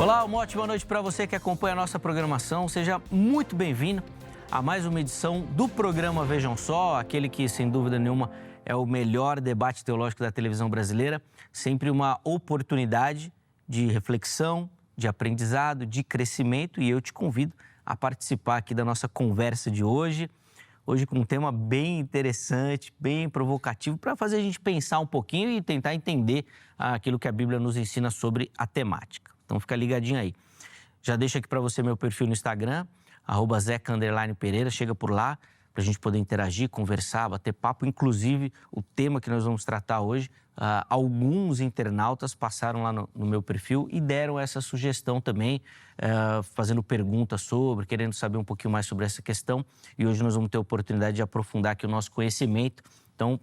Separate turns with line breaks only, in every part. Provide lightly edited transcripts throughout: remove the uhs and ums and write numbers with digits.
Olá, uma ótima noite para você que acompanha a nossa programação. Seja muito bem-vindo a mais uma edição do programa Vejam Só, aquele que, sem dúvida nenhuma, é o melhor debate teológico da televisão brasileira. Sempre uma oportunidade de reflexão, de aprendizado, de crescimento, e eu te convido a participar aqui da nossa conversa de hoje. Hoje com um tema bem interessante, bem provocativo, para fazer a gente pensar um pouquinho e tentar entender aquilo que a Bíblia nos ensina sobre a temática. Então fica ligadinho aí. Já deixo aqui para você meu perfil no Instagram, @zeca_pereira, chega por lá para a gente poder interagir, conversar, bater papo. Inclusive, o tema que nós vamos tratar hoje, alguns internautas passaram lá no meu perfil e deram essa sugestão também, fazendo perguntas sobre, querendo saber um pouquinho mais sobre essa questão. E hoje nós vamos ter a oportunidade de aprofundar aqui o nosso conhecimento. Então,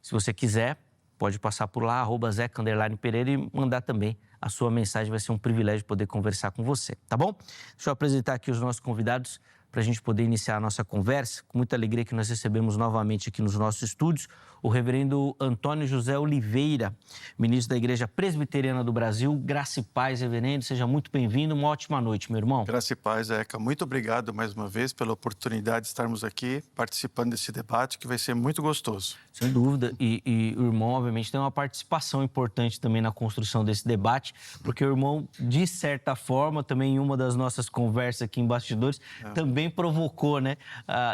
se você quiser, pode passar por lá, @zeca_pereira, e mandar também a sua mensagem. Vai ser um privilégio poder conversar com você, tá bom? Deixa eu apresentar aqui os nossos convidados para a gente poder iniciar a nossa conversa. Com muita alegria que nós recebemos novamente aqui nos nossos estúdios o reverendo Antônio José Oliveira, ministro da Igreja Presbiteriana do Brasil. Graça e paz, reverendo. Seja muito bem-vindo. Uma ótima noite, meu irmão.
Graça e paz, Zeca. Muito obrigado mais uma vez pela oportunidade de estarmos aqui participando desse debate, que vai ser muito gostoso.
Sem dúvida. E o irmão, obviamente, tem uma participação importante também na construção desse debate, porque o irmão, de certa forma, também em uma das nossas conversas aqui em bastidores, também provocou, né,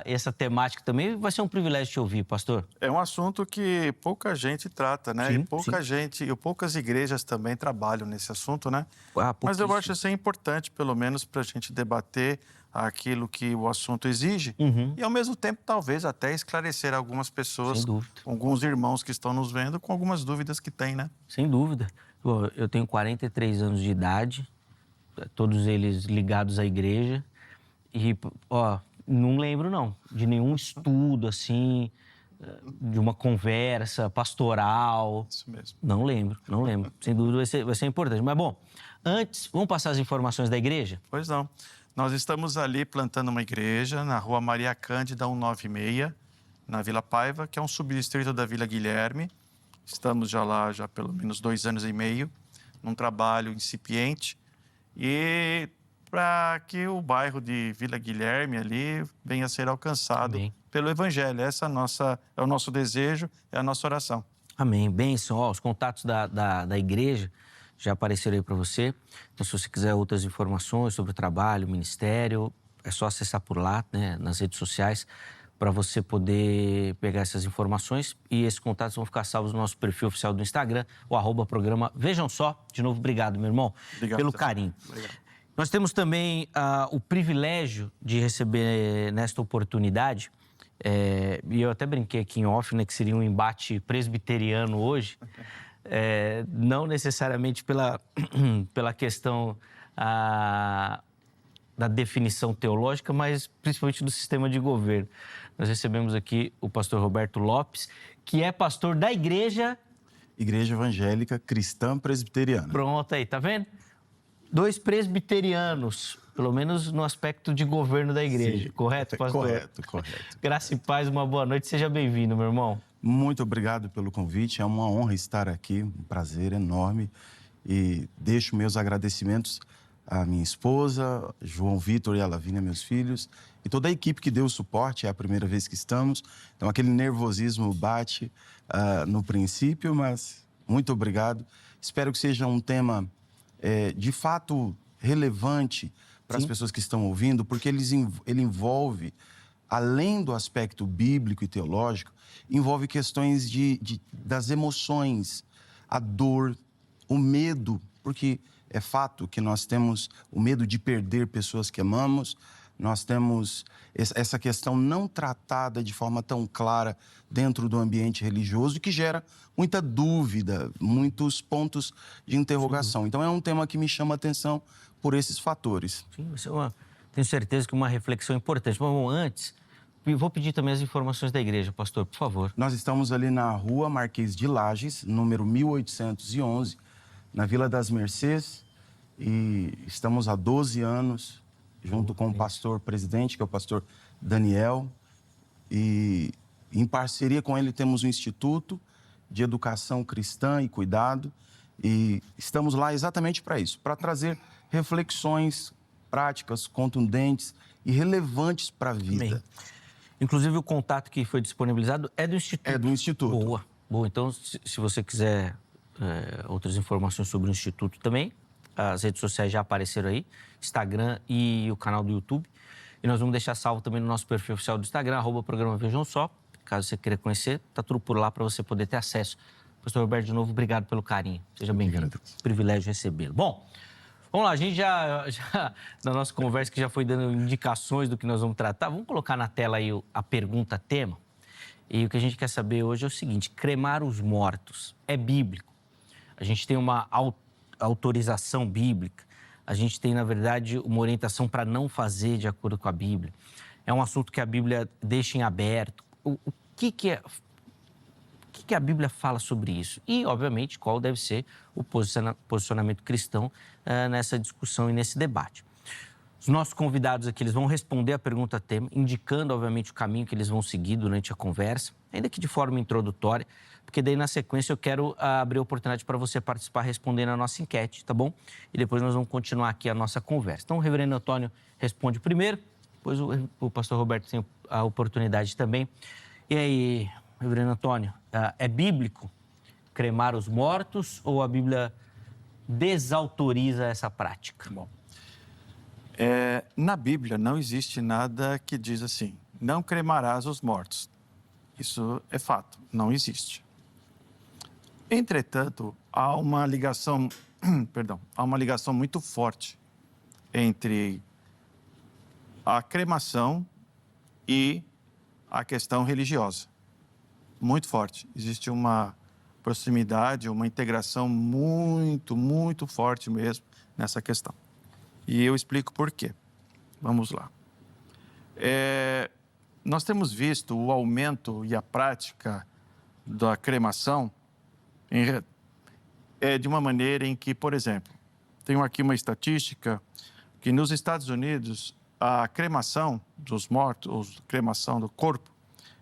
essa temática também. Vai ser um privilégio te ouvir, pastor.
É um assunto que pouca gente trata, né?
Sim,
e poucas igrejas também trabalham nesse assunto, né? Mas eu acho isso importante, pelo menos, para a gente debater aquilo que o assunto exige e, ao mesmo tempo, talvez até esclarecer algumas pessoas, alguns irmãos que estão nos vendo com algumas dúvidas que têm, né?
Sem dúvida. Eu tenho 43 anos de idade, todos eles ligados à igreja, e, não lembro, não, de nenhum estudo, assim, de uma conversa pastoral.
Isso mesmo.
Não lembro. Sem dúvida vai ser importante. Mas, bom, antes, vamos passar as informações da igreja?
Pois não. Nós estamos ali plantando uma igreja na Rua Maria Cândida, 196, na Vila Paiva, que é um subdistrito da Vila Guilherme. Estamos já lá há pelo menos 2 anos e meio, num trabalho incipiente. E para que o bairro de Vila Guilherme ali venha a ser alcançado pelo Evangelho. Essa é o nosso desejo, é a nossa oração.
Amém. Bênção. Os contatos da igreja já apareceram aí para você. Então, se você quiser outras informações sobre o trabalho, o ministério, é só acessar por lá, né, nas redes sociais, para você poder pegar essas informações. E esses contatos vão ficar salvos no nosso perfil oficial do Instagram, o @programa Vejam Só. De novo, obrigado, meu irmão, pelo carinho.
Obrigado.
Nós temos também o privilégio de receber nesta oportunidade, e eu até brinquei aqui em off, né, que seria um embate presbiteriano hoje, não necessariamente pela questão da definição teológica, mas principalmente do sistema de governo. Nós recebemos aqui o pastor Roberto Lopes, que é pastor da Igreja
Evangélica Cristã Presbiteriana.
Pronto aí, tá vendo? 2 presbiterianos, pelo menos no aspecto de governo da igreja. Sim, correto, pastor?
Correto.
Graça e paz, uma boa noite. Seja bem-vindo, meu irmão.
Muito obrigado pelo convite. É uma honra estar aqui, um prazer enorme. E deixo meus agradecimentos à minha esposa, João Vitor e a Lavínia, meus filhos, e toda a equipe que deu o suporte. É a primeira vez que estamos. Então, aquele nervosismo bate no princípio, mas muito obrigado. Espero que seja um tema de fato relevante para as pessoas que estão ouvindo, porque ele envolve, além do aspecto bíblico e teológico, envolve questões das emoções, a dor, o medo, porque é fato que nós temos o medo de perder pessoas que amamos, nós temos essa questão não tratada de forma tão clara dentro do ambiente religioso, que gera muita dúvida, muitos pontos de interrogação. Então, é um tema que me chama a atenção por esses fatores.
Sim, tenho certeza que uma reflexão importante. Mas, bom, antes, vou pedir também as informações da igreja, pastor, por favor.
Nós estamos ali na Rua Marquês de Lages, número 1811, na Vila das Mercês, e estamos há 12 anos... junto com o pastor presidente, que é o pastor Daniel, e em parceria com ele temos um Instituto de Educação Cristã e Cuidado, E estamos lá exatamente para isso, para trazer reflexões práticas, contundentes e relevantes para a vida.
Bem, inclusive, o contato que foi disponibilizado é do Instituto.
É do Instituto.
Boa, boa. Então, se você quiser outras informações sobre o Instituto também, as redes sociais já apareceram aí, Instagram e o canal do YouTube. E nós vamos deixar salvo também no nosso perfil oficial do Instagram, @programa Vejam Só. Caso você queira conhecer, tá tudo por lá para você poder ter acesso. Pastor Roberto, de novo, obrigado pelo carinho. Seja bem-vindo. Privilégio recebê-lo. Bom, vamos lá, a gente já na nossa conversa, que já foi dando indicações do que nós vamos tratar, vamos colocar na tela aí a pergunta-tema. E o que a gente quer saber hoje é o seguinte: cremar os mortos é bíblico? A gente tem uma autorização bíblica, a gente tem, na verdade, uma orientação para não fazer de acordo com a Bíblia. É um assunto que a Bíblia deixa em aberto. O que a Bíblia fala sobre isso? E, obviamente, qual deve ser o posicionamento cristão nessa discussão e nesse debate. Os nossos convidados aqui, eles vão responder a pergunta-tema, indicando, obviamente, o caminho que eles vão seguir durante a conversa, ainda que de forma introdutória, porque daí, na sequência, eu quero abrir a oportunidade para você participar respondendo a nossa enquete, tá bom? E depois nós vamos continuar aqui a nossa conversa. Então, o reverendo Antônio responde primeiro, depois o pastor Roberto tem a oportunidade também. E aí, reverendo Antônio, é bíblico cremar os mortos ou a Bíblia desautoriza essa prática?
Bom, na Bíblia não existe nada que diz assim, não cremarás os mortos. Isso é fato, não existe. Entretanto, há uma ligação, há uma ligação muito forte entre a cremação e a questão religiosa. Muito forte. Existe uma proximidade, uma integração muito, muito forte mesmo nessa questão. E eu explico por quê. Vamos lá. Nós temos visto o aumento e a prática da cremação de uma maneira em que, por exemplo, tenho aqui uma estatística que nos Estados Unidos a cremação dos mortos, a cremação do corpo,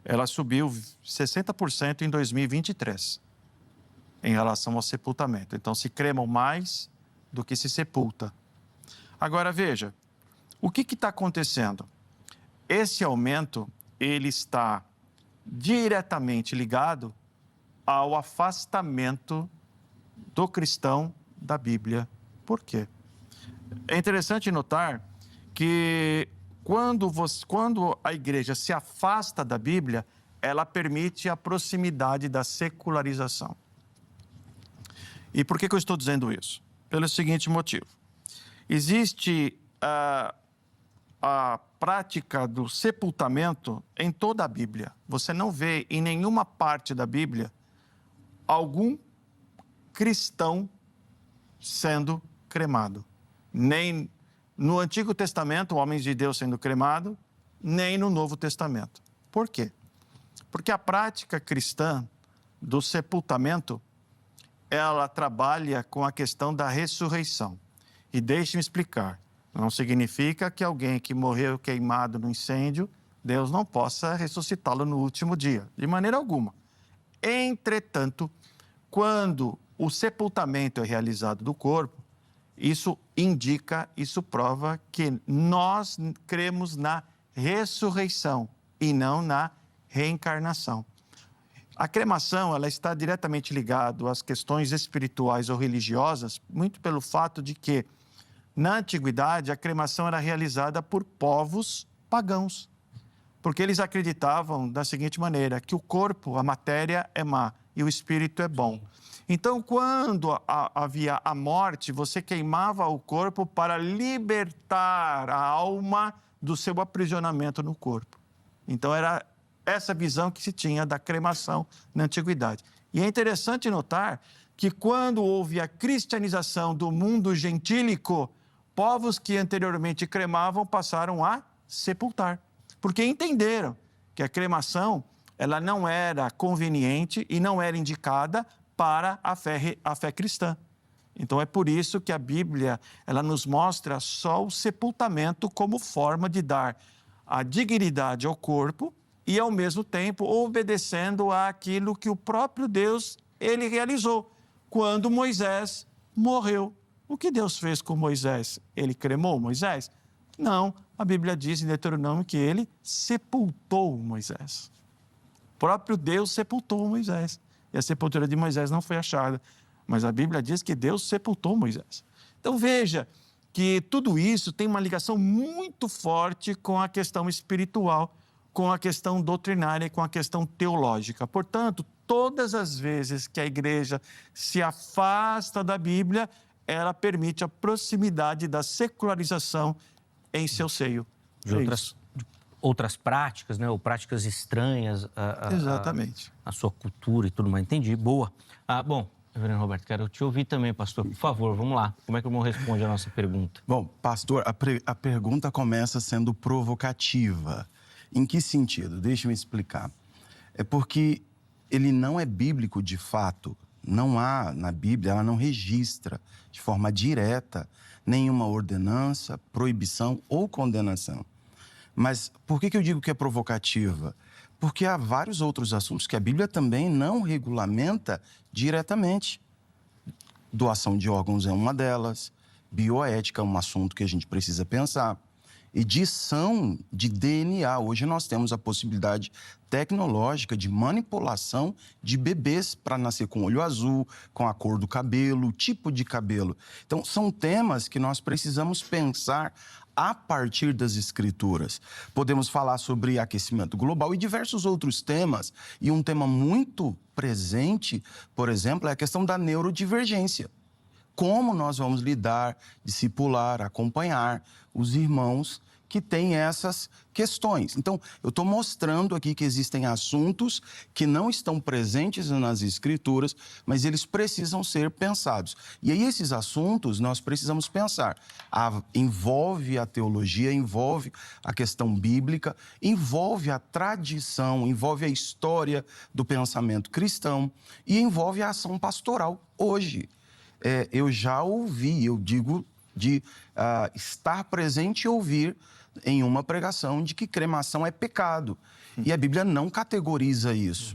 ela subiu 60% em 2023 em relação ao sepultamento. Então, se cremam mais do que se sepulta. Agora, veja, o que está acontecendo? Esse aumento, ele está diretamente ligado ao afastamento do cristão da Bíblia. Por quê? É interessante notar que quando a igreja se afasta da Bíblia, ela permite a proximidade da secularização. E por que eu estou dizendo isso? Pelo seguinte motivo. Existe a prática do sepultamento em toda a Bíblia. Você não vê em nenhuma parte da Bíblia algum cristão sendo cremado. Nem no Antigo Testamento, homens de Deus sendo cremados, nem no Novo Testamento. Por quê? Porque a prática cristã do sepultamento, ela trabalha com a questão da ressurreição. E deixe-me explicar, não significa que alguém que morreu queimado no incêndio, Deus não possa ressuscitá-lo no último dia, de maneira alguma. Entretanto, quando o sepultamento é realizado do corpo, isso indica, isso prova que nós cremos na ressurreição e não na reencarnação. A cremação, ela está diretamente ligada às questões espirituais ou religiosas, muito pelo fato de que, na antiguidade, a cremação era realizada por povos pagãos, porque eles acreditavam da seguinte maneira, que o corpo, a matéria é má e o espírito é bom. Então, quando havia a morte, você queimava o corpo para libertar a alma do seu aprisionamento no corpo. Então, era essa visão que se tinha da cremação na antiguidade. E é interessante notar que quando houve a cristianização do mundo gentílico, povos que anteriormente cremavam passaram a sepultar, porque entenderam que a cremação ela não era conveniente e não era indicada para a fé cristã. Então, é por isso que a Bíblia ela nos mostra só o sepultamento como forma de dar a dignidade ao corpo e, ao mesmo tempo, obedecendo àquilo que o próprio Deus ele realizou. quando Moisés morreu. O que Deus fez com Moisés? Ele cremou Moisés? Não. A Bíblia diz em Deuteronômio que ele sepultou Moisés. O próprio Deus sepultou Moisés. E a sepultura de Moisés não foi achada. Mas a Bíblia diz que Deus sepultou Moisés. Então veja que tudo isso tem uma ligação muito forte com a questão espiritual, com a questão doutrinária e com a questão teológica. Portanto, todas as vezes que a igreja se afasta da Bíblia, ela permite a proximidade da secularização em seu seio.
De outras práticas, né? Ou práticas estranhas
Exatamente.
A sua cultura e tudo mais. Entendi. Boa. Bom, reverendo Roberto, quero te ouvir também, pastor. Por favor, vamos lá. Como é que o irmão responde a nossa pergunta?
Bom, pastor, a pergunta começa sendo provocativa. Em que sentido? Deixa eu explicar. É porque ele não é bíblico de fato. Não há na Bíblia, ela não registra de forma direta nenhuma ordenança, proibição ou condenação. Mas por que eu digo que é provocativa? Porque há vários outros assuntos que a Bíblia também não regulamenta diretamente. Doação de órgãos é uma delas, bioética é um assunto que a gente precisa pensar. Edição de DNA. Hoje nós temos a possibilidade tecnológica de manipulação de bebês para nascer com olho azul, com a cor do cabelo, tipo de cabelo. Então, são temas que nós precisamos pensar a partir das Escrituras. Podemos falar sobre aquecimento global e diversos outros temas. E um tema muito presente, por exemplo, é a questão da neurodivergência. Como nós vamos lidar, discipular, acompanhar os irmãos que têm essas questões. Então, eu estou mostrando aqui que existem assuntos que não estão presentes nas Escrituras, mas eles precisam ser pensados. E aí, esses assuntos, nós precisamos pensar. Envolve a teologia, envolve a questão bíblica, envolve a tradição, envolve a história do pensamento cristão e envolve a ação pastoral hoje. Eu já ouvi, eu digo de estar presente e ouvir em uma pregação de que cremação é pecado. E a Bíblia não categoriza isso.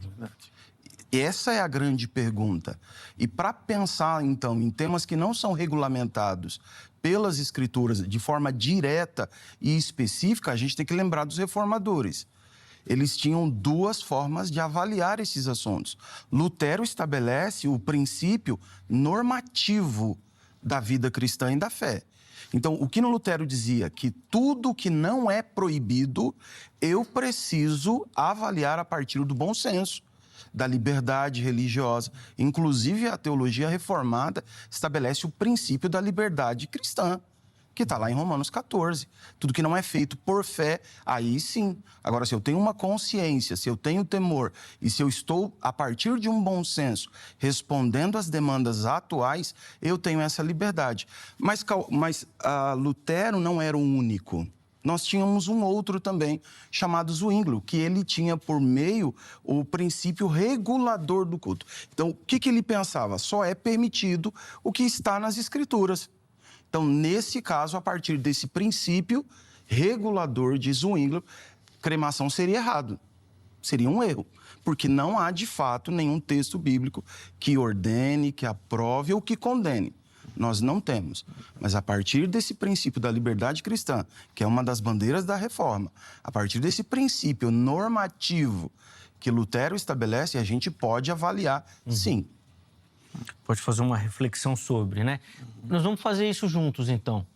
Essa é a grande pergunta. E para pensar, então, em temas que não são regulamentados pelas Escrituras de forma direta e específica, a gente tem que lembrar dos reformadores. Eles tinham duas formas de avaliar esses assuntos. Lutero estabelece o princípio normativo da vida cristã e da fé. Então, o que no Lutero dizia? Que tudo que não é proibido, eu preciso avaliar a partir do bom senso, da liberdade religiosa. Inclusive, a teologia reformada estabelece o princípio da liberdade cristã, que está lá em Romanos 14. Tudo que não é feito por fé, aí sim. Agora, se eu tenho uma consciência, se eu tenho temor e se eu estou, a partir de um bom senso, respondendo às demandas atuais, eu tenho essa liberdade. Mas Lutero não era o único. Nós tínhamos um outro também, chamado Zwinglio, que ele tinha por meio o princípio regulador do culto. Então, o que ele pensava? Só é permitido o que está nas Escrituras. Então, nesse caso, a partir desse princípio regulador de Zwinglio, cremação seria errado, seria um erro, porque não há, de fato, nenhum texto bíblico que ordene, que aprove ou que condene. Nós não temos. Mas a partir desse princípio da liberdade cristã, que é uma das bandeiras da reforma, a partir desse princípio normativo que Lutero estabelece, a gente pode avaliar, sim.
Pode fazer uma reflexão sobre, né? Nós vamos fazer isso juntos, então.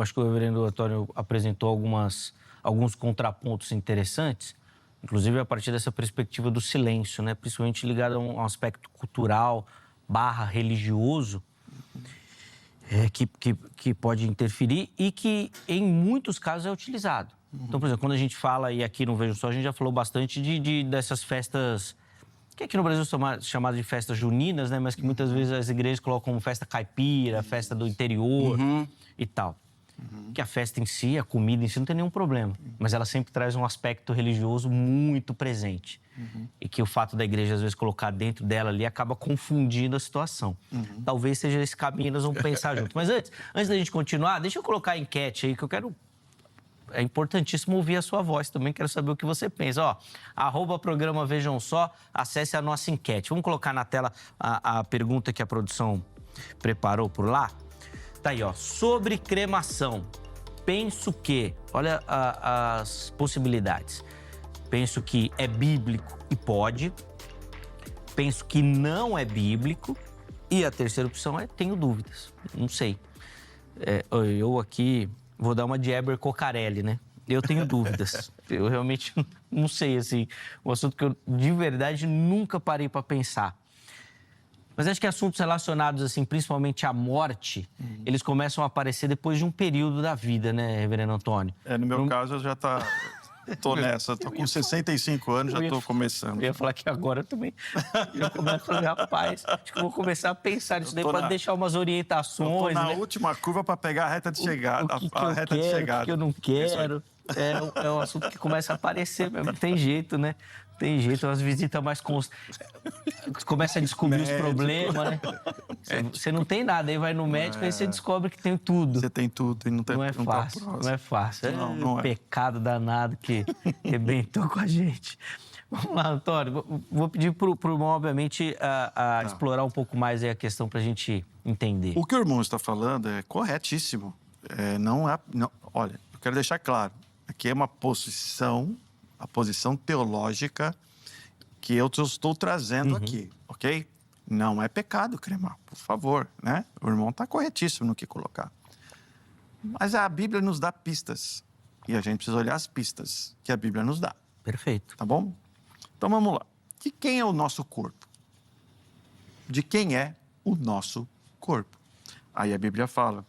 Acho que o reverendo Antônio apresentou alguns contrapontos interessantes, inclusive a partir dessa perspectiva do silêncio, né? Principalmente ligado a um aspecto cultural / religioso, que pode interferir e que, em muitos casos, é utilizado. Então, por exemplo, quando a gente fala, e aqui no Vejam Só, a gente já falou bastante dessas festas, que aqui no Brasil são chamadas de festas juninas, né? Mas que muitas vezes as igrejas colocam como festa caipira, festa do interior e tal. Que a festa em si, a comida em si, não tem nenhum problema. Mas ela sempre traz um aspecto religioso muito presente. E que o fato da igreja, às vezes, colocar dentro dela ali, acaba confundindo a situação. Talvez seja esse caminho, nós vamos pensar junto. Mas antes da gente continuar, deixa eu colocar a enquete aí, que eu quero é importantíssimo ouvir a sua voz também. Quero saber o que você pensa. Ó, @programa Vejam Só, acesse a nossa enquete. Vamos colocar na tela a pergunta que a produção preparou por lá? Tá aí, ó. Sobre cremação. Penso que... Olha as possibilidades. Penso que é bíblico e pode. Penso que não é bíblico. E a terceira opção é tenho dúvidas. Não sei. Eu aqui vou dar uma de Heber Cocarelli, né? Eu tenho dúvidas. Eu realmente não sei, assim. Um assunto que eu, de verdade, nunca parei para pensar. Mas acho que assuntos relacionados, assim, principalmente à morte, eles começam a aparecer depois de um período da vida, né, reverendo Antônio?
No meu caso, eu já tô nessa. Tô com 65 anos, já tô começando.
Eu ia falar que agora eu também já começo a fazer, rapaz, acho que eu vou começar a pensar nisso daí para deixar umas orientações.
Eu tô na
né?
última curva para pegar a reta de chegada.
O que que eu não quero. É um assunto que começa a aparecer mesmo. Não tem jeito, né? Tem jeito, umas visitas mais começa a descobrir os problemas, né? Você não tem nada, aí vai no médico e você descobre que tem tudo.
Você tem tudo e não tem.
Não é fácil, não é fácil.
Não é.
Pecado danado que rebentou com a gente. Vamos lá, Antônio. Vou pedir para o irmão, obviamente, a explorar um pouco mais aí a questão para a gente entender.
O que o irmão está falando é corretíssimo. Olha, eu quero deixar claro. Aqui é uma posição, a posição teológica que eu estou trazendo aqui, ok? Não é pecado cremar, por favor, né? O irmão está corretíssimo no que colocar. Mas a Bíblia nos dá pistas. E a gente precisa olhar as pistas que a Bíblia nos dá.
Perfeito.
Tá bom? Então, vamos lá. De quem é o nosso corpo? De quem é o nosso corpo? Aí a Bíblia fala: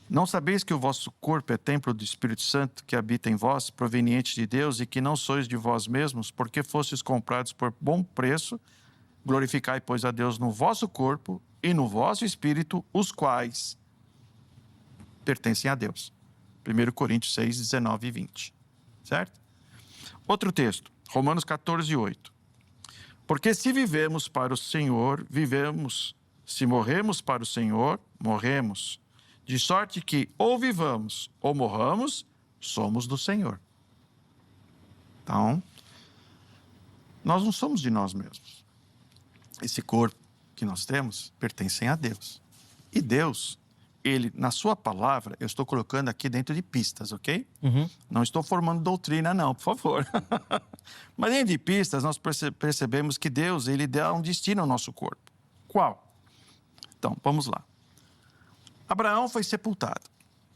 não sabeis que o vosso corpo é templo do Espírito Santo que habita em vós, proveniente de Deus, e que não sois de vós mesmos, porque fostes comprados por bom preço? Glorificai, pois, a Deus no vosso corpo e no vosso espírito, os quais pertencem a Deus. 1 Coríntios 6, 19 e 20. Certo? Outro texto, Romanos 14, 8. Porque se vivemos para o Senhor, vivemos. Se morremos para o Senhor, morremos. De sorte que ou vivamos ou morramos, somos do Senhor. Então, nós não somos de nós mesmos. Esse corpo que nós temos pertence a Deus. E Deus, Ele, na sua palavra, eu estou colocando aqui dentro de pistas, ok? Não estou formando doutrina, não, por favor. Mas dentro de pistas, nós percebemos que Deus, Ele dá um destino ao nosso corpo. Qual? Então, vamos lá. Abraão foi sepultado,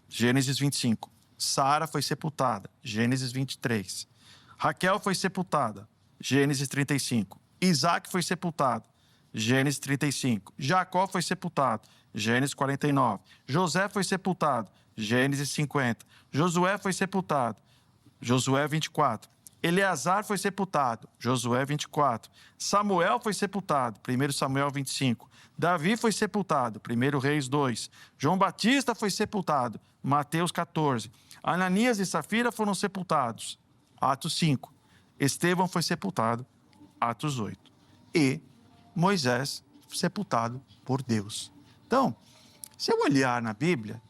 Gênesis 25. Sara foi sepultada, Gênesis 23. Raquel foi sepultada, Gênesis 35. Isaac foi sepultado, Gênesis 35. Jacó foi sepultado, Gênesis 49. José foi sepultado, Gênesis 50. Josué foi sepultado, Josué 24. Eleazar foi sepultado, Josué 24. Samuel foi sepultado, 1 Samuel 25. Davi foi sepultado, 1 Reis 2. João Batista foi sepultado, Mateus 14. Ananias e Safira foram sepultados, Atos 5. Estevão foi sepultado, Atos 8. E Moisés sepultado por Deus. Então, se eu olhar na Bíblia,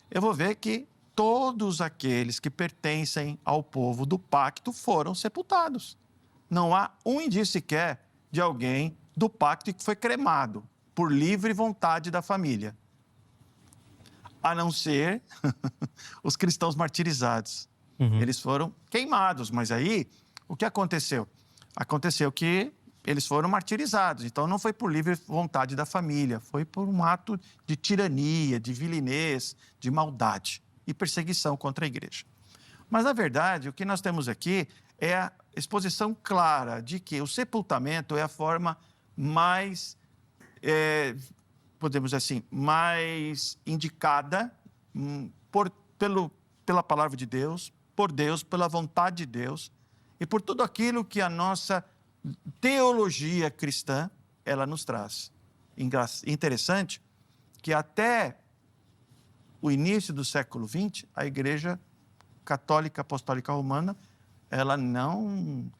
eu vou ver que todos aqueles que pertencem ao povo do pacto foram sepultados. Não há um indício sequer de alguém do pacto que foi cremado por livre vontade da família. A não ser os cristãos martirizados. Eles foram queimados, mas aí o que aconteceu? Aconteceu que eles foram martirizados. Então não foi por livre vontade da família, foi por um ato de tirania, de vilinez, de maldade e perseguição contra a igreja. Mas, na verdade, o que nós temos aqui é a exposição clara de que o sepultamento é a forma mais, podemos dizer assim, mais indicada pela palavra de Deus, por Deus, pela vontade de Deus e por tudo aquilo que a nossa teologia cristã, ela nos traz. Interessante que até o início do século XX, a Igreja Católica Apostólica Romana, ela não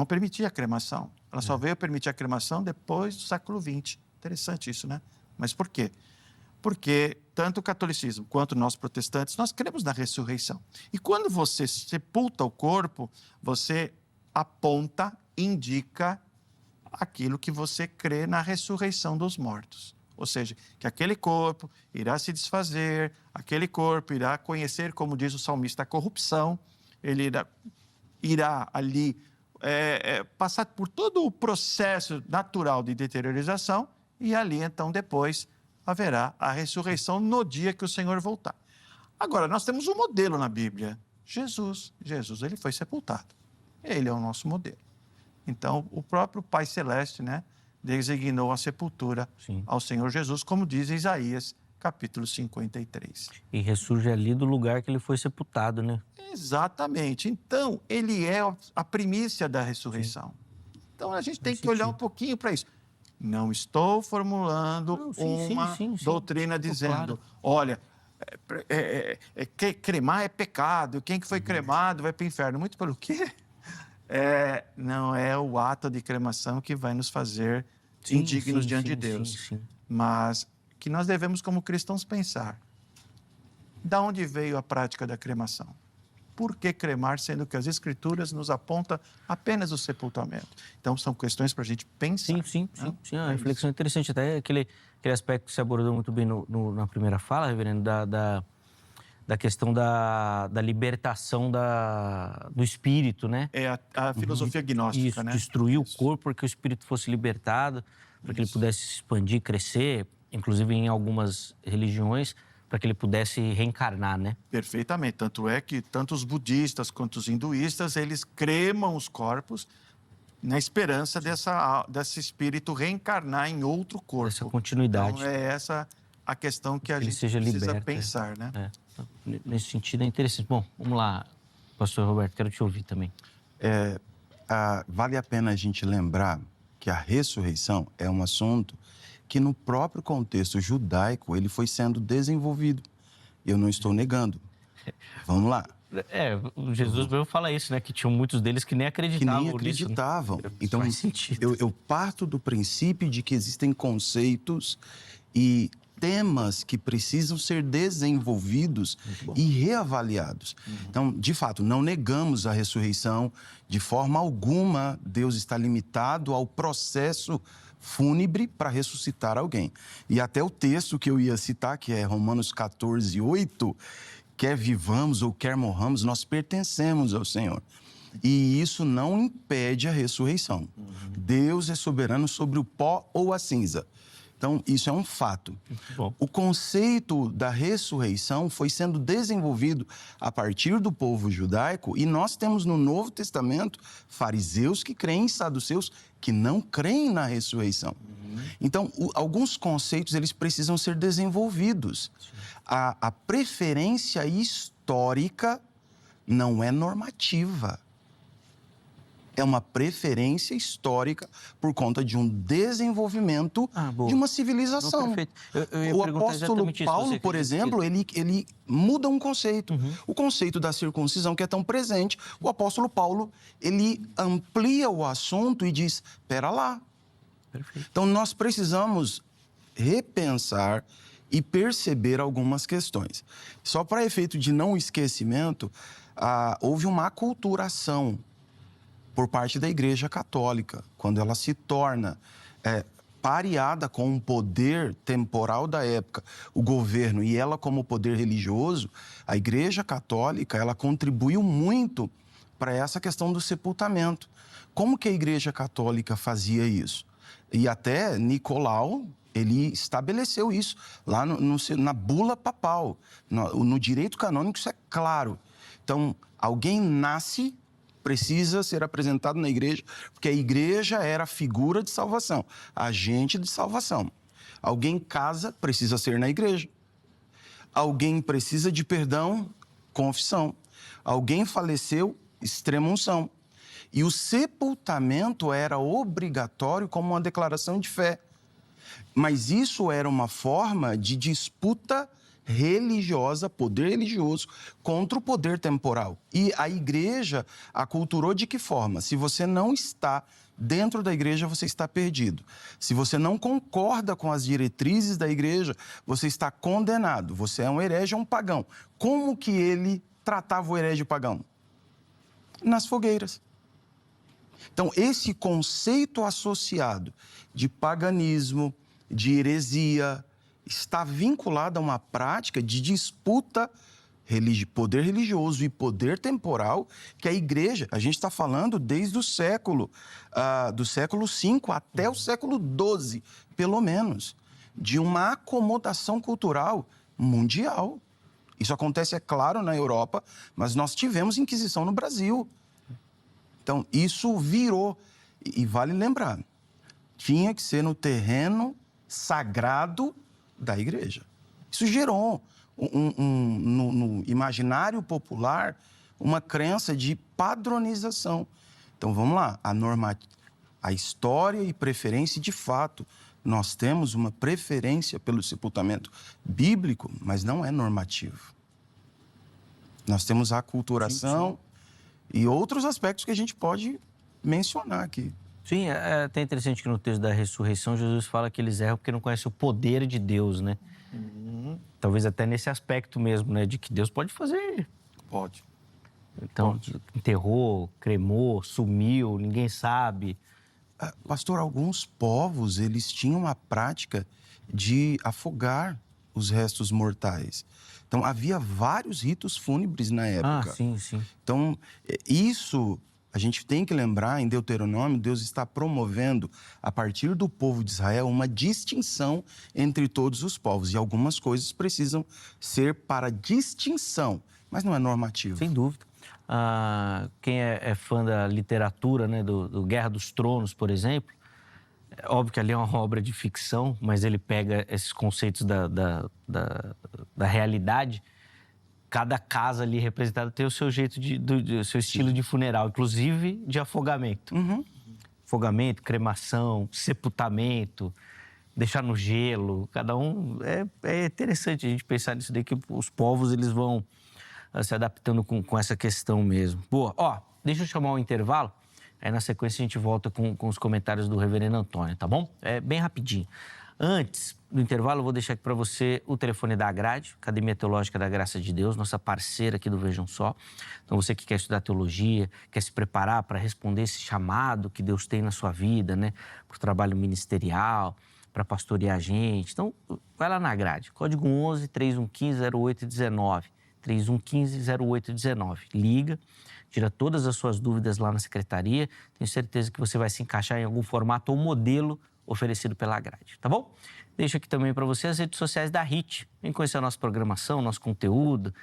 permitia a cremação. Ela só veio permitir a cremação depois do século XX. Interessante isso, né? Mas por quê? Porque tanto o catolicismo quanto nós protestantes, nós cremos na ressurreição. E quando você sepulta o corpo, você aponta, indica aquilo que você crê na ressurreição dos mortos. Ou seja, que aquele corpo irá se desfazer, aquele corpo irá conhecer, como diz o salmista, a corrupção, ele irá ali passar por todo o processo natural de deteriorização e ali, então, depois haverá a ressurreição no dia que o Senhor voltar. Agora, nós temos um modelo na Bíblia, Jesus. Jesus, ele foi sepultado. Ele é o nosso modelo. Então, o próprio Pai Celeste, né, designou a sepultura ao Senhor Jesus, como diz Isaías, capítulo 53.
E ressurge ali do lugar que ele foi sepultado, né?
Exatamente. Então, ele é a primícia da ressurreição. Então, a gente tem que olhar um pouquinho para isso. Não estou formulando uma doutrina dizendo, olha, cremar é pecado, quem que foi cremado vai para o inferno. Muito pelo quê? Não é o ato de cremação que vai nos fazer indignos diante de Deus. Mas que nós devemos, como cristãos, pensar. Da onde veio a prática da cremação? Por que cremar, sendo que as Escrituras nos apontam apenas o sepultamento? Então, são questões para a gente pensar.
Sim. A reflexão é interessante. Até aquele aspecto que você abordou muito bem na primeira fala, reverendo, da questão da libertação do espírito, né?
É a filosofia gnóstica,
isso,
né?
Destruir o corpo para que o espírito fosse libertado, para que ele pudesse se expandir, crescer, inclusive em algumas religiões, para que ele pudesse reencarnar, né?
Perfeitamente. Tanto é que tanto os budistas quanto os hinduístas, eles cremam os corpos na esperança desse espírito reencarnar em outro corpo.
Essa continuidade.
Então, é essa a questão que a gente precisa pensar, né?
Nesse sentido, é interessante. Bom, vamos lá, pastor Roberto, quero te ouvir também.
Vale a pena a gente lembrar que a ressurreição é um assunto que no próprio contexto judaico ele foi sendo desenvolvido. Eu não estou negando. Vamos lá.
Jesus mesmo fala isso, né? Que tinham muitos deles que nem acreditavam.
Nisso, né? Então,
faz sentido.
Eu parto do princípio de que existem conceitos e temas que precisam ser desenvolvidos e reavaliados. Então, de fato, não negamos a ressurreição. De forma alguma, Deus está limitado ao processo fúnebre para ressuscitar alguém. E até o texto que eu ia citar, que é Romanos 14, 8, quer vivamos ou quer morramos, nós pertencemos ao Senhor. E isso não impede a ressurreição. Deus é soberano sobre o pó ou a cinza. Então, isso é um fato. O conceito da ressurreição foi sendo desenvolvido a partir do povo judaico e nós temos no Novo Testamento fariseus que creem, saduceus que não creem na ressurreição. Então, alguns conceitos eles precisam ser desenvolvidos. A preferência histórica não é normativa. É uma preferência histórica por conta de um desenvolvimento de uma civilização.
Não, perfeito.
O apóstolo Paulo, por exemplo, ele muda um conceito. O conceito da circuncisão, que é tão presente, o apóstolo Paulo, ele amplia o assunto e diz, pera lá.
Perfeito.
Então, nós precisamos repensar e perceber algumas questões. Só para efeito de não esquecimento, houve uma aculturação por parte da Igreja Católica, quando ela se torna pareada com o poder temporal da época, o governo, e ela como poder religioso, a Igreja Católica, ela contribuiu muito para essa questão do sepultamento. Como que a Igreja Católica fazia isso? E até Nicolau, ele estabeleceu isso lá na bula papal. No direito canônico, isso é claro. Então, alguém nasce, precisa ser apresentado na igreja, porque a igreja era a figura de salvação, agente de salvação. Alguém casa, precisa ser na igreja. Alguém precisa de perdão, confissão. Alguém faleceu, extrema-unção. E o sepultamento era obrigatório como uma declaração de fé. Mas isso era uma forma de disputa religiosa, poder religioso, contra o poder temporal. E a igreja aculturou de que forma? Se você não está dentro da igreja, você está perdido. Se você não concorda com as diretrizes da igreja, você está condenado. Você é um herege ou um pagão. Como que ele tratava o herege e o pagão? Nas fogueiras. Então, esse conceito associado de paganismo, de heresia, está vinculado a uma prática de disputa poder religioso e poder temporal que a igreja, a gente está falando desde o século, do século V até o século XII, pelo menos, de uma acomodação cultural mundial. Isso acontece, é claro, na Europa, mas nós tivemos Inquisição no Brasil. Então, isso virou, e vale lembrar, tinha que ser no terreno sagrado da igreja. Isso gerou no imaginário popular uma crença de padronização. Então, vamos lá, a história e preferência de fato. Nós temos uma preferência pelo sepultamento bíblico, mas não é normativo. Nós temos a aculturação e outros aspectos que a gente pode mencionar aqui.
Sim, é até interessante que no texto da ressurreição, Jesus fala que eles erram porque não conhecem o poder de Deus, né? Talvez até nesse aspecto mesmo, né? De que Deus pode fazer.
Pode.
Então, enterrou, cremou, sumiu, ninguém sabe.
Pastor, alguns povos, eles tinham a prática de afogar os restos mortais. Então, havia vários ritos fúnebres na época.
Sim, sim.
Então, isso a gente tem que lembrar, em Deuteronômio, Deus está promovendo, a partir do povo de Israel, uma distinção entre todos os povos. E algumas coisas precisam ser para distinção, mas não é normativo.
Sem dúvida. Quem é fã da literatura, né, do Guerra dos Tronos, por exemplo, é óbvio que ali é uma obra de ficção, mas ele pega esses conceitos da realidade. Cada casa ali representada tem o seu jeito, o seu estilo de funeral, inclusive de afogamento. Afogamento, cremação, sepultamento, deixar no gelo, cada um... É interessante a gente pensar nisso daí, que os povos eles vão se adaptando com essa questão mesmo. Boa, deixa eu chamar um intervalo, aí na sequência a gente volta com os comentários do reverendo Antônio, tá bom? É bem rapidinho. Antes do intervalo, eu vou deixar aqui para você o telefone da Agrade, Academia Teológica da Graça de Deus, nossa parceira aqui do Vejam Só. Então, você que quer estudar teologia, quer se preparar para responder esse chamado que Deus tem na sua vida, né? Para o trabalho ministerial, para pastorear a gente. Então, vai lá na Agrade, código 11 3115 0819. 3115 0819. Liga, tira todas as suas dúvidas lá na secretaria. Tenho certeza que você vai se encaixar em algum formato ou modelo oferecido pela Grade, tá bom? Deixo aqui também para você as redes sociais da HIT. Vem conhecer a nossa programação, nosso conteúdo,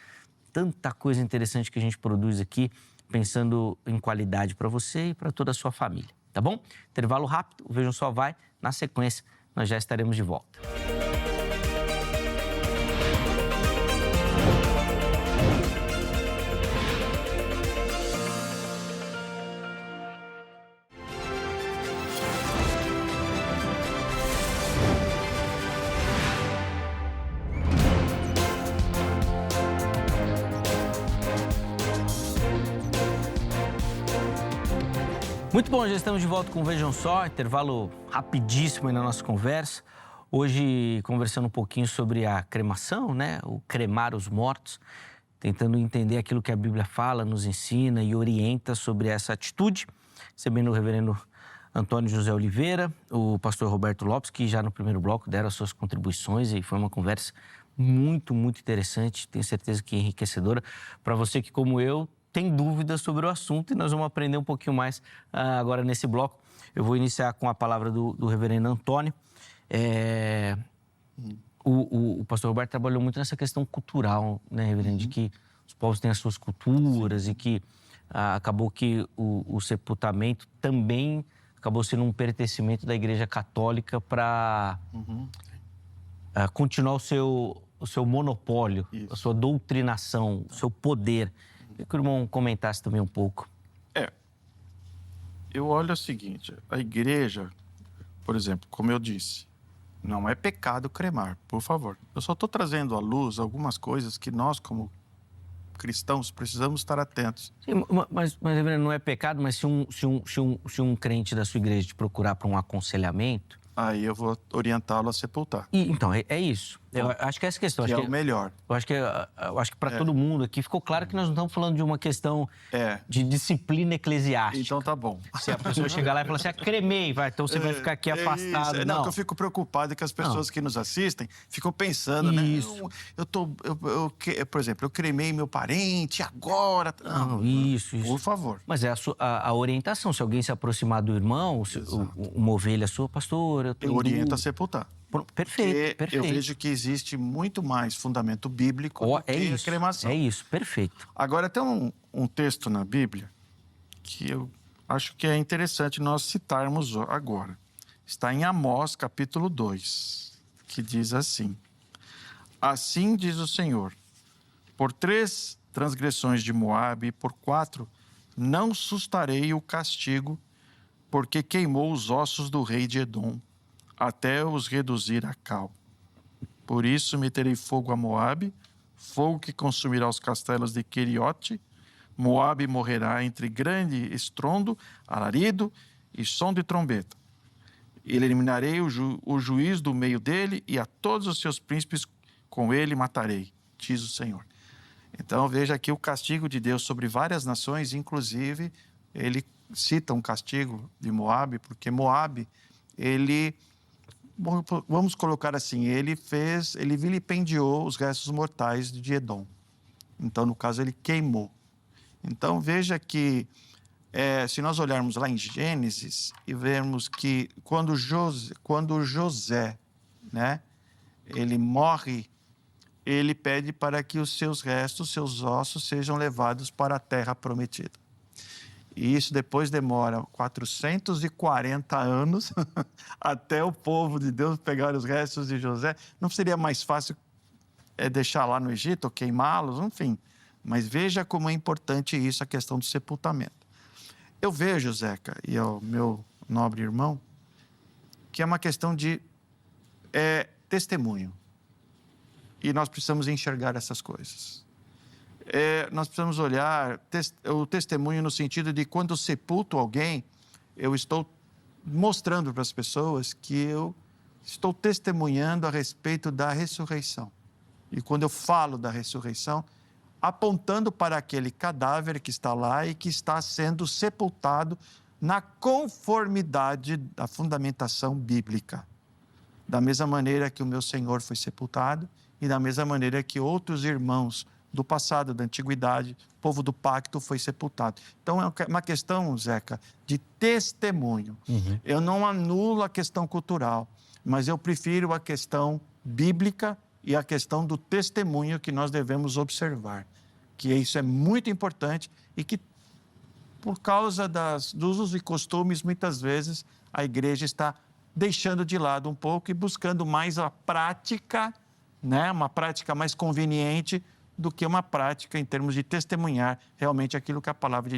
tanta coisa interessante que a gente produz aqui, pensando em qualidade para você e para toda a sua família, tá bom? Intervalo rápido, o Vejam Só vai. Na sequência, nós já estaremos de volta. Muito bom, já estamos de volta com o Vejam Só, intervalo rapidíssimo aí na nossa conversa. Hoje, conversando um pouquinho sobre a cremação, né? O cremar os mortos, tentando entender aquilo que a Bíblia fala, nos ensina e orienta sobre essa atitude. Recebendo o reverendo Antônio José Oliveira, o pastor Roberto Lopes, que já no primeiro bloco deram as suas contribuições e foi uma conversa muito, muito interessante. Tenho certeza que enriquecedora para você que, como eu, tem dúvidas sobre o assunto e nós vamos aprender um pouquinho mais agora nesse bloco. Eu vou iniciar com a palavra do reverendo Antônio. O pastor Roberto trabalhou muito nessa questão cultural, né, reverendo? De que os povos têm as suas culturas e que acabou que o sepultamento também acabou sendo um pertencimento da Igreja Católica para continuar o seu monopólio, a sua doutrinação, o seu poder. Eu queria que o irmão comentasse também um pouco.
Eu olho o seguinte, a igreja, por exemplo, como eu disse, Não é pecado cremar, por favor. Eu só estou trazendo à luz algumas coisas que nós, como cristãos, precisamos estar atentos.
Sim, mas reverendo, não é pecado, mas se um crente da sua igreja te procurar para um aconselhamento...
Aí eu vou orientá-lo a sepultar.
Então, é isso. Eu acho que é essa questão.
Que
acho
é o melhor.
Eu acho que para todo mundo aqui ficou claro que nós não estamos falando de uma questão de disciplina eclesiástica.
Então tá bom.
Se a pessoa chegar lá e falar assim, cremei, então você vai ficar aqui afastado.
Não, que eu fico preocupado é que as pessoas que nos assistem ficam pensando,
isso.
né? Por exemplo, eu cremei meu parente agora.
Não, isso.
Por favor.
Mas é a orientação. Se alguém se aproximar do irmão, uma ovelha sua, pastor,
eu oriento a sepultar.
Perfeito.
Eu vejo que existe muito mais fundamento bíblico do que a cremação.
É isso, perfeito.
Agora, tem um texto na Bíblia que eu acho que é interessante nós citarmos agora. Está em Amós, capítulo 2, que diz assim: Assim diz o Senhor, por 3 transgressões de Moabe e por 4 não sustarei o castigo, porque queimou os ossos do rei de Edom, até os reduzir a cal. Por isso meterei fogo a Moabe, fogo que consumirá os castelos de Queriote. Moabe morrerá entre grande estrondo, alarido e som de trombeta. Eliminarei o juiz do meio dele e a todos os seus príncipes com ele matarei, diz o Senhor. Então veja aqui o castigo de Deus sobre várias nações, inclusive ele cita um castigo de Moabe, porque Moabe, vamos colocar assim, ele vilipendiou os restos mortais de Edom. Então, no caso, ele queimou. Então, veja que, se nós olharmos lá em Gênesis e vermos que quando José, né, ele morre, ele pede para que os seus restos, seus ossos, sejam levados para a terra prometida. E isso depois demora 440 anos até o povo de Deus pegar os restos de José. Não seria mais fácil deixar lá no Egito ou queimá-los? Enfim, mas veja como é importante isso, a questão do sepultamento. Eu vejo, Zeca, e ao meu nobre irmão, que é uma questão de testemunho. E nós precisamos enxergar essas coisas. Nós precisamos olhar o testemunho no sentido de quando eu sepulto alguém, eu estou mostrando para as pessoas que eu estou testemunhando a respeito da ressurreição. E quando eu falo da ressurreição, apontando para aquele cadáver que está lá e que está sendo sepultado na conformidade da fundamentação bíblica. Da mesma maneira que o meu Senhor foi sepultado e da mesma maneira que outros irmãos do passado, da antiguidade, o povo do pacto foi sepultado. Então, é uma questão, Zeca, de testemunho. Uhum. Eu não anulo a questão cultural, mas eu prefiro a questão bíblica e a questão do testemunho que nós devemos observar. Que isso é muito importante e que, por causa dos usos e costumes, muitas vezes a igreja está deixando de lado um pouco e buscando mais a prática, né? Uma prática mais conveniente do que uma prática em termos de testemunhar realmente aquilo que a palavra de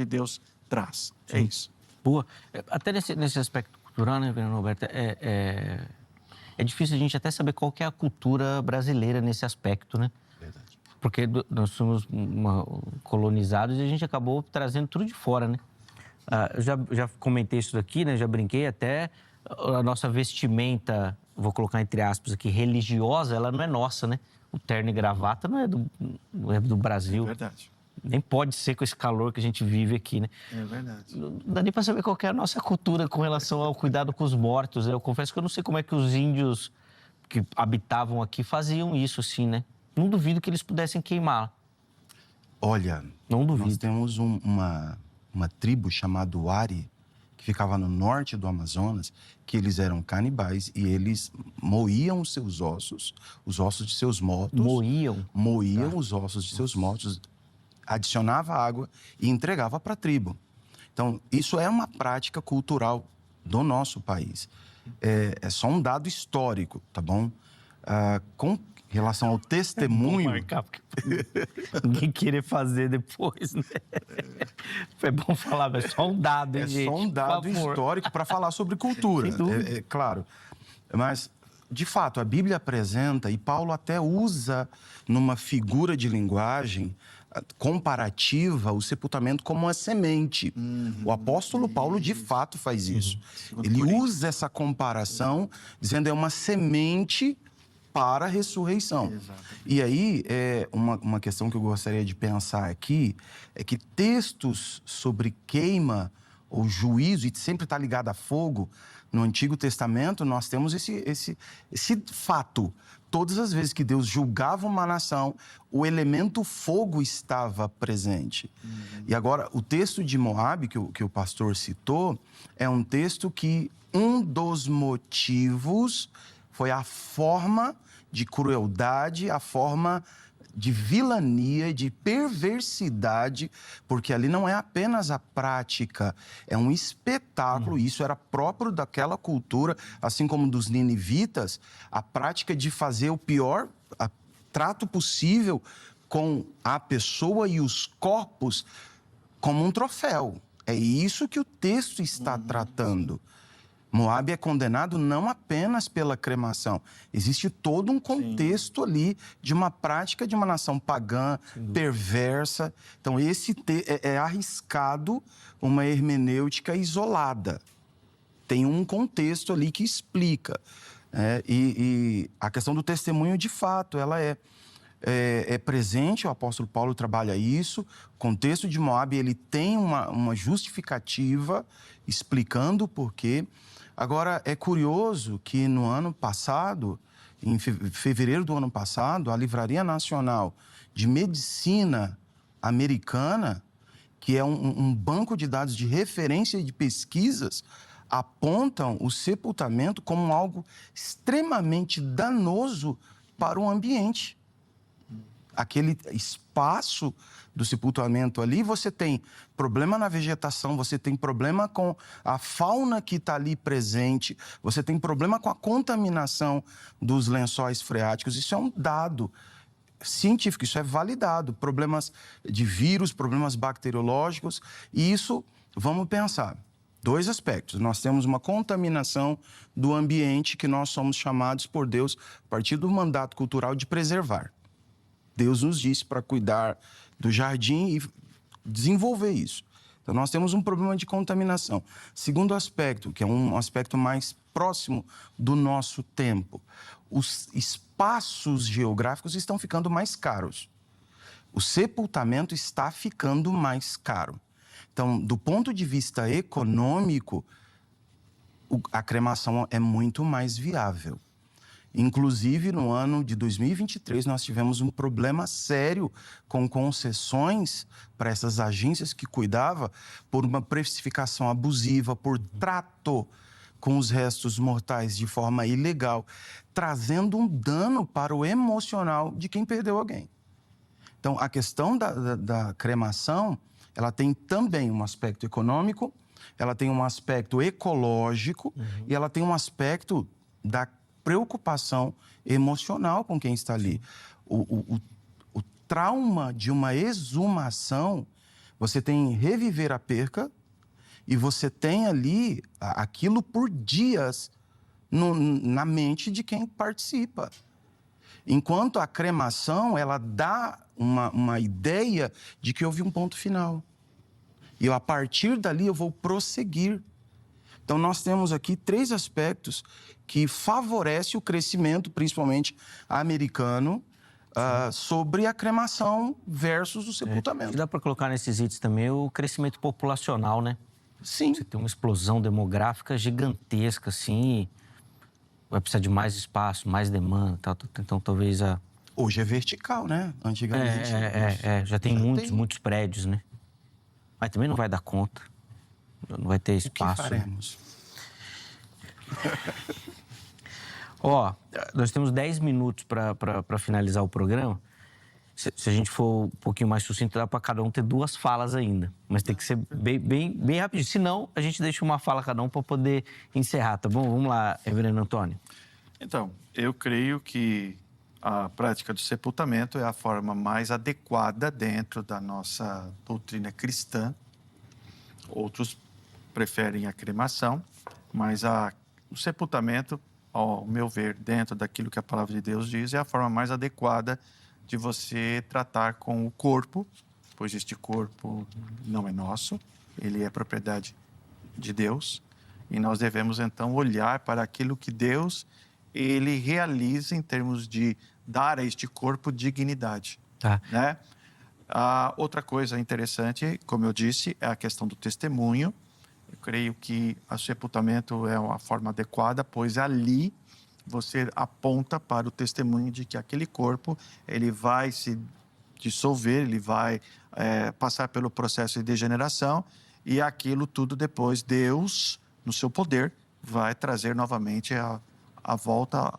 Deus traz. Sim. É isso.
Boa. Até nesse aspecto cultural, né, Fernando Roberto, é difícil a gente até saber qual que é a cultura brasileira nesse aspecto, né?
Verdade.
Porque nós somos colonizados e a gente acabou trazendo tudo de fora, né? Eu já comentei isso daqui, né? Já brinquei até a nossa vestimenta, vou colocar entre aspas aqui, religiosa, ela não é nossa, né? O terno e gravata não é do Brasil.
É verdade.
Nem pode ser com esse calor que a gente vive aqui, né?
É verdade.
Não dá nem para saber qual que é a nossa cultura com relação ao cuidado com os mortos. Eu confesso que eu não sei como é que os índios que habitavam aqui faziam isso, assim, né? Não duvido que eles pudessem queimar.
Olha,
não duvido.
Nós temos uma tribo chamada Wari, que ficava no norte do Amazonas, que eles eram canibais e eles moíam os seus ossos, os ossos de seus mortos. Moíam os ossos de seus mortos, adicionava água e entregava para a tribo. Então, isso é uma prática cultural do nosso país. É só um dado histórico, tá bom? Com relação ao testemunho...
É bom marcar, porque ninguém querer fazer depois, né? É bom falar, mas é só um dado, hein, gente?
É só um dado histórico para falar sobre cultura.
Sem dúvida.
Claro. Mas, de fato, a Bíblia apresenta, e Paulo até usa numa figura de linguagem comparativa, o sepultamento como uma semente. O apóstolo Paulo, de fato, faz isso. Ele usa essa comparação, dizendo é uma semente para a ressurreição. E aí, uma questão que eu gostaria de pensar aqui é que textos sobre queima ou juízo, e sempre está ligado a fogo, no Antigo Testamento nós temos esse fato. Todas as vezes que Deus julgava uma nação, o elemento fogo estava presente. E agora, o texto de Moabe, que o pastor citou, é um texto que um dos motivos foi a forma de crueldade, a forma de vilania, de perversidade, porque ali não é apenas a prática, é um espetáculo, isso era próprio daquela cultura, assim como dos ninivitas, a prática de fazer o pior trato possível com a pessoa e os corpos como um troféu. É isso que o texto está tratando. Moabe é condenado não apenas pela cremação. Existe todo um contexto ali de uma prática de uma nação pagã, perversa. Então, é arriscado uma hermenêutica isolada. Tem um contexto ali que explica. E a questão do testemunho, de fato, ela é presente, o apóstolo Paulo trabalha isso. O contexto de Moabe, ele tem uma justificativa explicando o porquê. Agora, é curioso que no ano passado, em fevereiro do ano passado, a Livraria Nacional de Medicina Americana, que é um banco de dados de referência e de pesquisas, apontam o sepultamento como algo extremamente danoso para o ambiente. Aquele espaço do sepultamento ali, você tem problema na vegetação, você tem problema com a fauna que está ali presente, você tem problema com a contaminação dos lençóis freáticos. Isso é um dado científico, isso é validado. Problemas de vírus, problemas bacteriológicos, e isso, vamos pensar, 2 aspectos. Nós temos uma contaminação do ambiente que nós somos chamados por Deus, a partir do mandato cultural, de preservar. Deus nos disse para cuidar do jardim e desenvolver isso. Então, nós temos um problema de contaminação. Segundo aspecto, que é um aspecto mais próximo do nosso tempo, os espaços geográficos estão ficando mais caros. O sepultamento está ficando mais caro. Então, do ponto de vista econômico, a cremação é muito mais viável. Inclusive, no ano de 2023, nós tivemos um problema sério com concessões para essas agências que cuidavam por uma precificação abusiva, por trato com os restos mortais de forma ilegal, trazendo um dano para o emocional de quem perdeu alguém. Então, a questão da cremação, ela tem também um aspecto econômico, ela tem um aspecto ecológico e ela tem um aspecto da preocupação emocional com quem está ali. O trauma de uma exumação, você tem reviver a perca e você tem ali aquilo por dias na mente de quem participa. Enquanto a cremação, ela dá uma ideia de que houve um ponto final. E a partir dali eu vou prosseguir. Então, nós temos aqui 3 aspectos que favorecem o crescimento, principalmente americano, sobre a cremação versus o sepultamento.
E dá para colocar nesses itens também o crescimento populacional, né?
Sim.
Você tem uma explosão demográfica gigantesca, assim, vai precisar de mais espaço, mais demanda, tal. Então talvez
Hoje é vertical, né? Antigamente.
Já tem muitos prédios, né? Mas também não vai dar conta. Não vai ter espaço.
O que faremos?
Nós temos 10 minutos para finalizar o programa. Se a gente for um pouquinho mais sucinto, dá para cada um ter 2 falas ainda. Mas tem que ser bem rapidinho. Senão, a gente deixa uma fala cada um para poder encerrar, tá bom? Vamos lá, Reverendo Antônio.
Então, eu creio que a prática do sepultamento é a forma mais adequada dentro da nossa doutrina cristã. Outros preferem a cremação, mas o sepultamento, ao meu ver, dentro daquilo que a palavra de Deus diz, é a forma mais adequada de você tratar com o corpo, pois este corpo não é nosso, ele é propriedade de Deus, e nós devemos então olhar para aquilo que Deus ele realiza em termos de dar a este corpo dignidade,
Tá.
né? Outra coisa interessante, como eu disse, é a questão do testemunho. Eu creio que o sepultamento é uma forma adequada, pois ali você aponta para o testemunho de que aquele corpo ele vai se dissolver, ele vai passar pelo processo de degeneração e aquilo tudo depois Deus, no seu poder, vai trazer novamente a volta,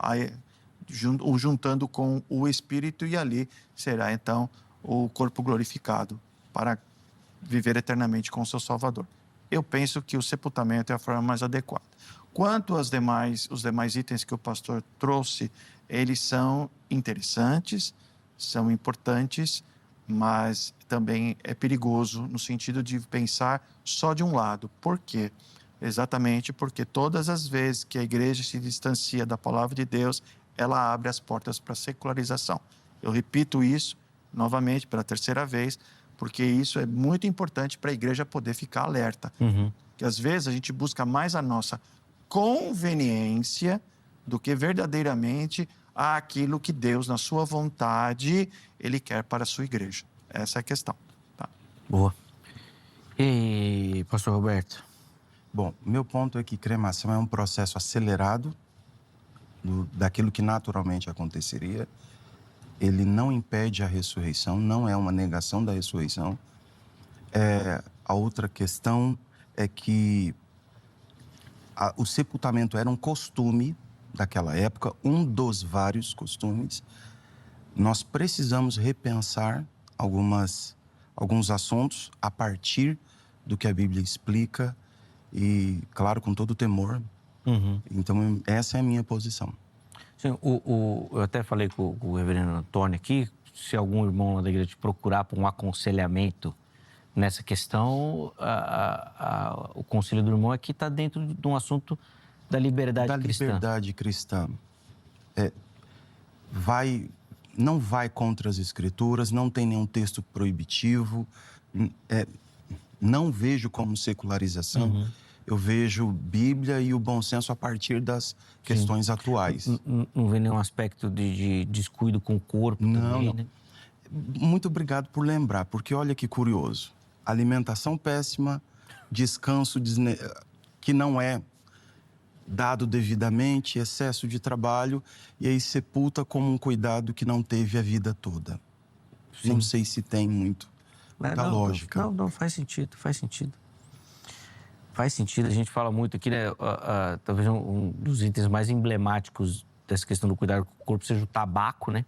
juntando com o Espírito e ali será então o corpo glorificado para viver eternamente com o seu Salvador. Eu penso que o sepultamento é a forma mais adequada. Quanto os demais itens que o pastor trouxe, eles são interessantes, são importantes, mas também é perigoso no sentido de pensar só de um lado. Por quê? Exatamente porque todas as vezes que a igreja se distancia da palavra de Deus, ela abre as portas para a secularização. Eu repito isso novamente pela terceira vez, porque isso é muito importante para a igreja poder ficar alerta. Que às vezes a gente busca mais a nossa conveniência do que verdadeiramente aquilo que Deus, na sua vontade, Ele quer para a sua igreja. Essa é a questão. Tá?
Boa. E, pastor Roberto?
Bom, meu ponto é que cremação é um processo acelerado daquilo que naturalmente aconteceria. Ele não impede a ressurreição, não é uma negação da ressurreição. A outra questão é que o sepultamento era um costume daquela época, um dos vários costumes. Nós precisamos repensar alguns assuntos a partir do que a Bíblia explica e, claro, com todo o temor. Então, essa é a minha posição.
Sim, eu até falei com o reverendo Antônio aqui, se algum irmão lá da igreja te procurar por um aconselhamento nessa questão, o conselho do irmão aqui está dentro de um assunto da liberdade cristã.
Da liberdade cristã. Não vai contra as Escrituras, não tem nenhum texto proibitivo, não vejo como secularização. Eu vejo Bíblia e o bom senso a partir das questões atuais.
Não vê nenhum aspecto de descuido com o corpo também, né?
Muito obrigado por lembrar, porque olha que curioso. Alimentação péssima, descanso que não é dado devidamente, excesso de trabalho, e aí sepulta como um cuidado que não teve a vida toda. Sim. Não sei se tem muita lógica.
Não, faz sentido. Faz sentido, a gente fala muito aqui, né? Talvez um dos itens mais emblemáticos dessa questão do cuidado com o corpo seja o tabaco, né?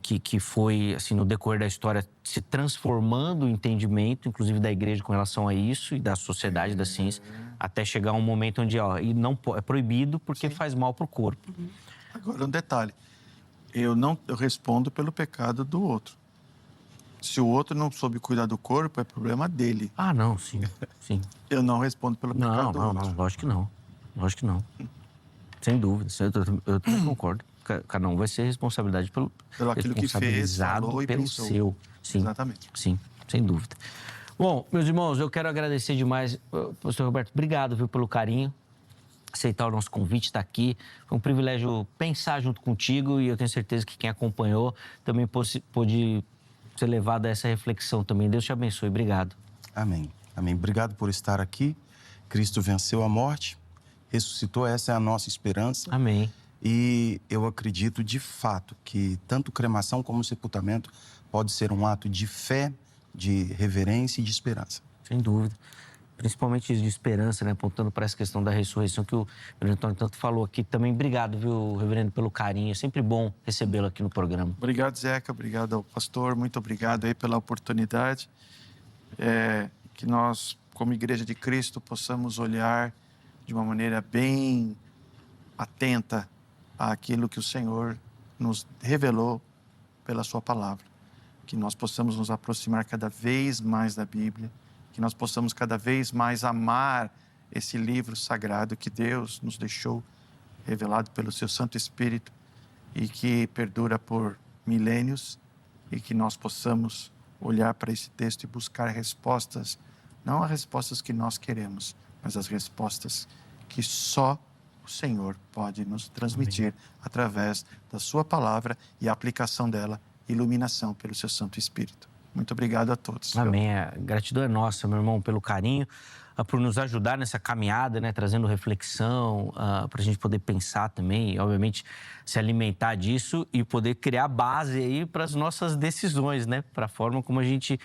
Que foi, assim, no decorrer da história, se transformando o entendimento, inclusive da igreja com relação a isso e da sociedade, da ciência, até chegar um momento onde é proibido porque faz mal para o corpo.
Agora, um detalhe. Eu respondo pelo pecado do outro. Se o outro não soube cuidar do corpo, é problema dele.
Não, sim.
Eu não respondo pelo pecado do outro.
Não, lógico que não. Sem dúvida, eu também concordo. Cada um vai ser responsabilidade pelo
aquilo que fez, falou e
pelo
pensou.
Seu. Sim,
exatamente.
Sim, sem dúvida. Bom, meus irmãos, eu quero agradecer demais. Pastor Roberto, obrigado, viu, pelo carinho. Aceitar o nosso convite, estar aqui. Foi um privilégio pensar junto contigo e eu tenho certeza que quem acompanhou também pôde ser levado a essa reflexão também. Deus te abençoe. Obrigado.
Amém. Obrigado por estar aqui. Cristo venceu a morte, ressuscitou. Essa é a nossa esperança.
Amém.
E eu acredito, de fato, que tanto cremação como sepultamento pode ser um ato de fé, de reverência e de esperança.
Sem dúvida. Principalmente de esperança, né? Apontando para essa questão da ressurreição que o reverendo Antônio tanto falou aqui. Também obrigado, viu, reverendo, pelo carinho. É sempre bom recebê-lo aqui no programa.
Obrigado, Zeca. Obrigado ao pastor. Muito obrigado aí pela oportunidade. Que nós, como Igreja de Cristo, possamos olhar de uma maneira bem atenta àquilo que o Senhor nos revelou pela sua palavra. Que nós possamos nos aproximar cada vez mais da Bíblia, que nós possamos cada vez mais amar esse livro sagrado que Deus nos deixou revelado pelo seu Santo Espírito e que perdura por milênios, e que nós possamos olhar para esse texto e buscar respostas, não as respostas que nós queremos, mas as respostas que só o Senhor pode nos transmitir através da sua palavra e a aplicação dela, iluminação pelo seu Santo Espírito. Muito obrigado a todos.
Amém. A gratidão é nossa, meu irmão, pelo carinho, por nos ajudar nessa caminhada, né, trazendo reflexão, para a gente poder pensar também e, obviamente, se alimentar disso e poder criar base aí para as nossas decisões, né, para a forma como a gente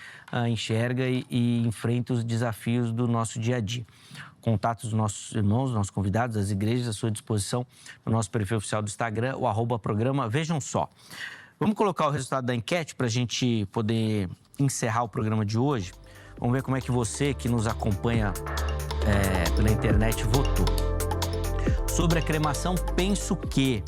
enxerga e enfrenta os desafios do nosso dia a dia. Contatos dos nossos irmãos, dos nossos convidados, das igrejas à sua disposição no nosso perfil oficial do Instagram, o @programa Vejam Só. Vamos colocar o resultado da enquete para a gente poder encerrar o programa de hoje. Vamos ver como é que você, que nos acompanha pela internet, votou. Sobre a cremação, penso que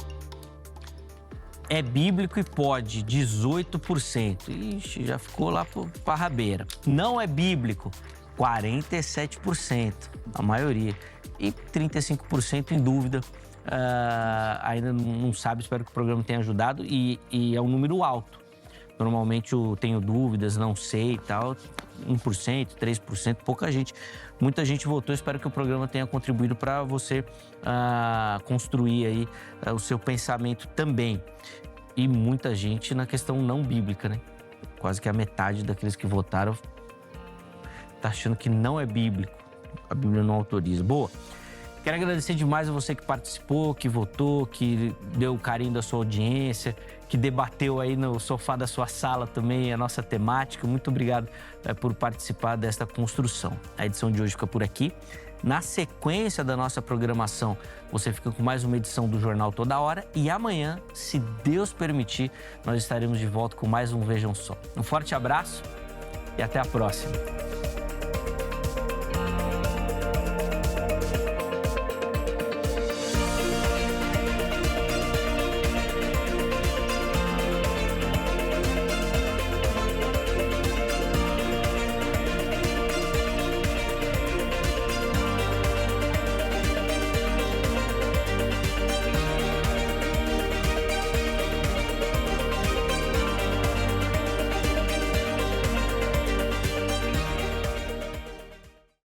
é bíblico e pode, 18%. Ixi, já ficou lá para a rabeira. Não é bíblico, 47%, a maioria. E 35% em dúvida. Ainda não sabe, espero que o programa tenha ajudado. E é um número alto. Normalmente eu tenho dúvidas, não sei e tal. 1%, 3%, pouca gente. Muita gente votou, espero que o programa tenha contribuído para você construir aí o seu pensamento também. E muita gente na questão não bíblica, né? Quase que a metade daqueles que votaram tá achando que não é bíblico. A Bíblia não autoriza. Boa! Quero agradecer demais a você que participou, que votou, que deu o carinho da sua audiência, que debateu aí no sofá da sua sala também a nossa temática. Muito obrigado por participar desta construção. A edição de hoje fica por aqui. Na sequência da nossa programação, você fica com mais uma edição do Jornal Toda Hora. E amanhã, se Deus permitir, nós estaremos de volta com mais um Vejam Só. Um forte abraço e até a próxima.